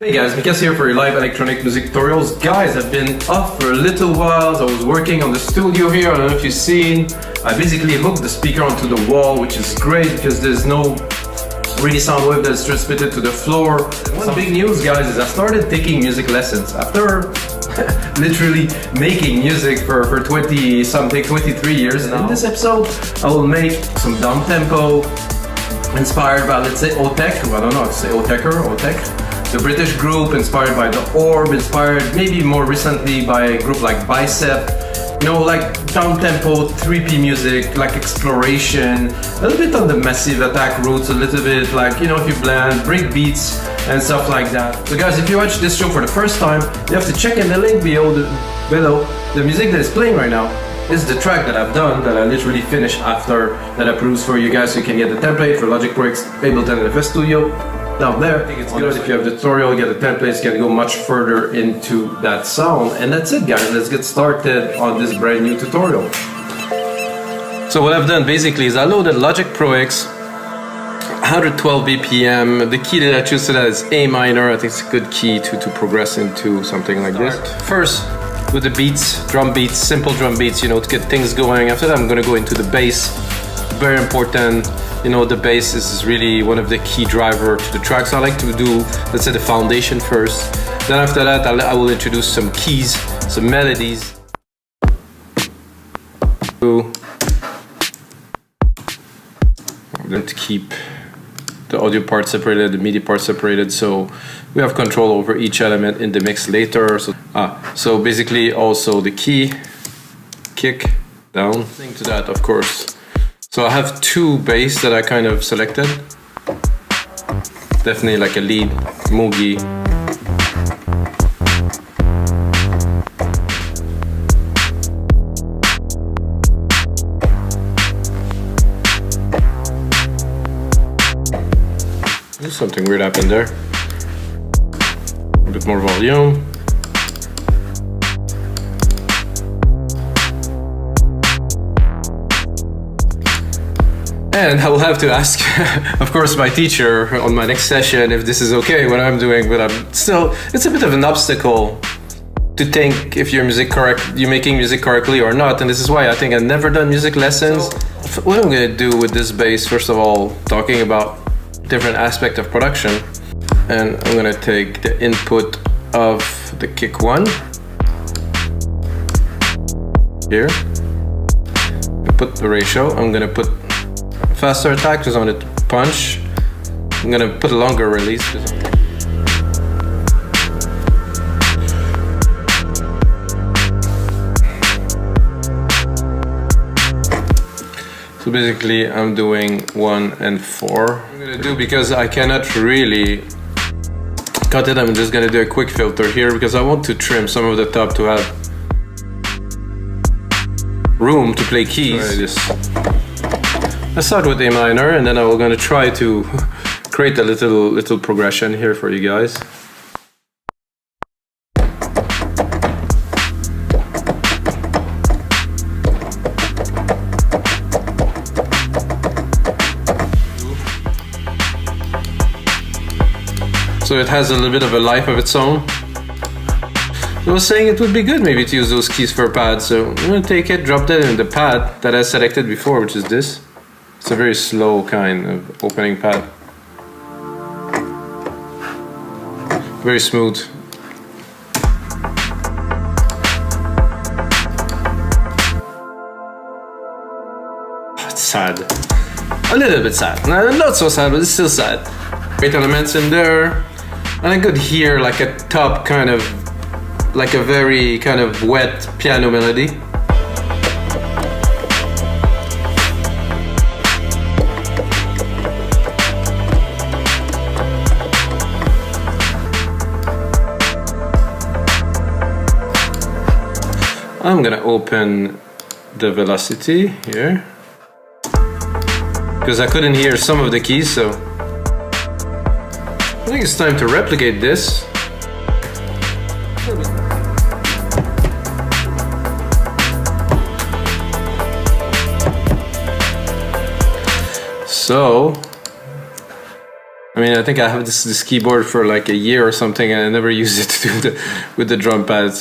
Hey guys, Mika here for your live electronic music tutorials. Guys, I've been off for a little while. I was working on the studio here. I don't know if you've seen. I basically hooked the speaker onto the wall, which is great because there's no really sound wave that's transmitted to the floor. One big news, guys, is I started taking music lessons after literally making music for 23 years now. In this episode, I will make some downtempo inspired by, let's say, Autechre. I don't know how to say Autechre. The British group inspired by the Orb, inspired maybe more recently by a group like Bicep. You know, like downtempo, 3P music, like exploration, a little bit on the Massive Attack roots, a little bit like, you know, if you blend break beats and stuff like that. So guys, if you watch this show for the first time, you have to check in the link below. The music that is playing right now is the track that I've done, that I literally finished after that I produced for you guys, so you can get the template for Logic Pro X, Ableton and FL Studio. Down there, I think it's good if you have the tutorial, you get the templates, you can go much further into that sound. And that's it, guys. Let's get started on this brand new tutorial. So what I've done basically is I loaded Logic Pro X, 112 BPM. The key that I choose to that is A minor. I think it's a good key to progress into something like this. First, with the beats, drum beats, simple drum beats, you know, to get things going. After that, I'm gonna go into the bass. Very important. You know, the bass is really one of the key driver to the track. So I like to do, let's say, the foundation first. Then after that, I will introduce some keys, some melodies. Then to keep the audio part separated, the MIDI part separated, so we have control over each element in the mix later. So basically also the key, kick, down. Thing to that, of course. So I have two bass that I kind of selected. Definitely like a lead, Moogie. There's something weird happened there. A bit more volume. And I will have to ask, of course, my teacher on my next session if this is okay, what I'm doing, but it's a bit of an obstacle to think if you're making music correctly or not, and this is why I think I've never done music lessons. So, what I'm gonna do with this bass, first of all, talking about different aspects of production, and I'm gonna take the input of the kick one, here, put the ratio, I'm gonna put faster attack because I want it to punch. I'm gonna put a longer release. So basically I'm doing 1 and 4. I'm gonna do, because I cannot really cut it, I'm just gonna do a quick filter here because I want to trim some of the top to have room to play keys. Let's start with A minor, and then I'm gonna try to create a little progression here for you guys. So it has a little bit of a life of its own. I was saying it would be good maybe to use those keys for pads, so I'm gonna take it, drop that in the pad that I selected before, which is this. It's a very slow kind of opening pad. Very smooth. It's sad. A little bit sad. Not so sad, but it's still sad. Great elements in there. And I could hear like a top kind of, like a very kind of wet piano melody. I'm gonna open the velocity here because I couldn't hear some of the keys, so I think it's time to replicate this. So I mean, I think I have this keyboard for like a year or something, and I never use it to do with the drum pads.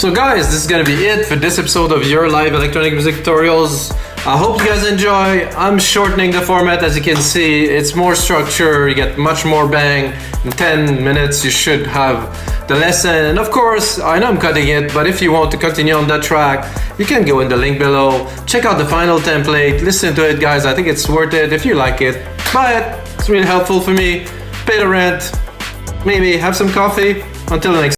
So guys, this is gonna be it for this episode of your live electronic music tutorials. I hope you guys enjoy. I'm shortening the format, as you can see. It's more structure, you get much more bang. In 10 minutes you should have the lesson. And of course, I know I'm cutting it, but if you want to continue on that track, you can go in the link below. Check out the final template, listen to it guys, I think it's worth it. If you like it, buy it. It's really helpful for me. Pay the rent, maybe have some coffee. Until the next